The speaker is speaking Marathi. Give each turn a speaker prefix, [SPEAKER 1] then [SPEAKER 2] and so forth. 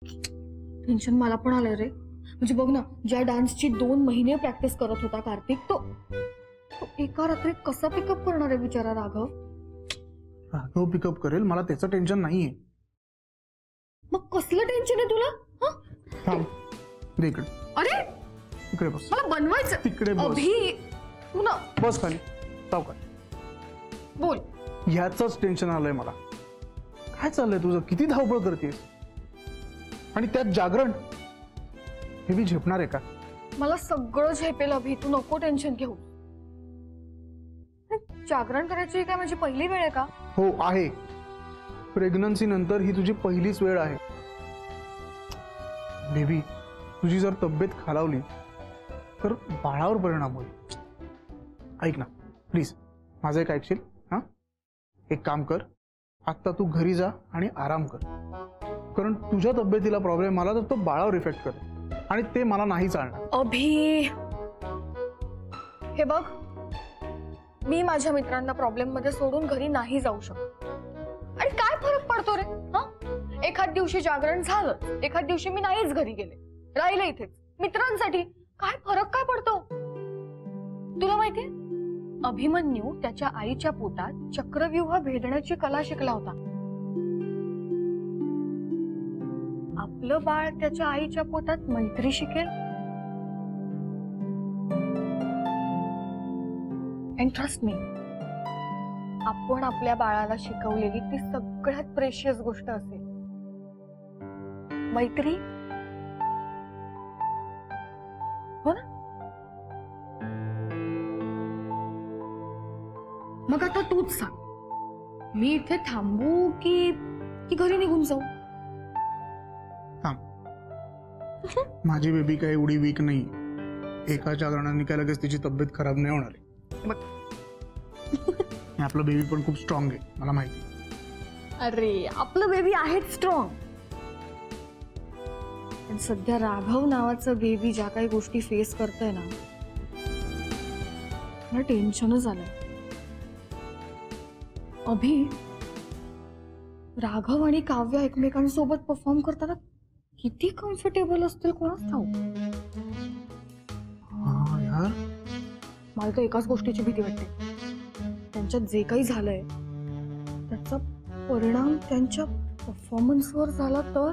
[SPEAKER 1] टेन्शन मला पण आलंय रे. म्हणजे बघ ना, ज्या डान्सची 2 महिने प्रॅक्टिस करत होता कार्तिक, तो एका रात्रीत कसा पिकअप करणार आहे बिचारा राघव?
[SPEAKER 2] राघव पिकअप करेल, मला त्याचं टेन्शन नाहीये.
[SPEAKER 1] मग कसलं टेन्शन आहे तुला?
[SPEAKER 2] थांब, दे इकडे.
[SPEAKER 1] अरे
[SPEAKER 2] इकडे बस.
[SPEAKER 1] मला बनवायचं.
[SPEAKER 2] तिकडे बस.
[SPEAKER 1] अभि तू ना
[SPEAKER 2] बस खाली, सावकाश
[SPEAKER 1] बोल.
[SPEAKER 2] ह्याचंच टेन्शन आलंय मला. काय चाललंय तुझं? किती धावपळ करतेस आणि त्यात जागरण. हे मी झेपणार आहे का?
[SPEAKER 1] मला सगळं झेपेल अभि, तू नको टेन्शन घेऊ. जागरण करायची काय माझी पहिली वेळ आहे का?
[SPEAKER 2] हो आहे. प्रेग्नन्सी नंतर ही तुझी पहिलीच वेळ आहे. बेबी, तुझी जर तब्येत खालावली तर बाळावर परिणाम होईल. ऐक ना प्लीज, माझं एक ऐकशील? हा, एक काम कर, आता तू घरी जा आणि आराम कर. कारण तुझ्या तब्येतीला प्रॉब्लेम आला तर तो बाळावर इफेक्ट करेल आणि ते मला नाही चालणार.
[SPEAKER 1] अभि हे बघ, मी माझ्या मित्रांना प्रॉब्लेम मध्ये सोडून घरी नाही जाऊ शकत. आणि काय फरक पडतो रे? हा, एखाद दिवशी जागरण झालं, एखाद दिवशी मी नाहीच घरी गेले, राहिले इथेच मित्रांसाठी. काय फरक काय पडतो? तुला माहितीये, अभिमन्यू त्याच्या आईच्या पोटात चक्रव्यूह भेदण्याची कला शिकला होता. आपलं बाळ त्याच्या आईच्या पोटात मैत्री शिकेल. अँड ट्रस्ट मी, आपण आपल्या बाळाला शिकवलेली ती सगळ्यात प्रेशियस गोष्ट असेल मैत्री. हो ना? मग आता तूच सांग, मी इथे थांबू की घरी निघून जाऊ?
[SPEAKER 2] माझी बेबी काही एवढी वीक नाही. एका जागरणाने काय लगेच तिची तब्येत खराब नाही होणार आहे. आपलं बेबी पण खूप स्ट्रॉंग आहे, मला माहिती.
[SPEAKER 1] अरे आपलं बेबी आहेच स्ट्रॉंग. पण सध्या राघव नावाचं बेबी ज्या काही गोष्टी फेस करतोय ना, मला टेन्शनच आलंय. अभि, राघव आणि काव्य एकमेकांसोबत परफॉर्म करताना किती कम्फर्टेबल असतील कोणाच ठाऊक.
[SPEAKER 2] हा यार,
[SPEAKER 1] मला तर एकाच गोष्टीची भीती वाटते, त्यांच्यात जे काही झालंय त्याचा परिणाम त्यांच्या परफॉर्मन्सवर झाला तर.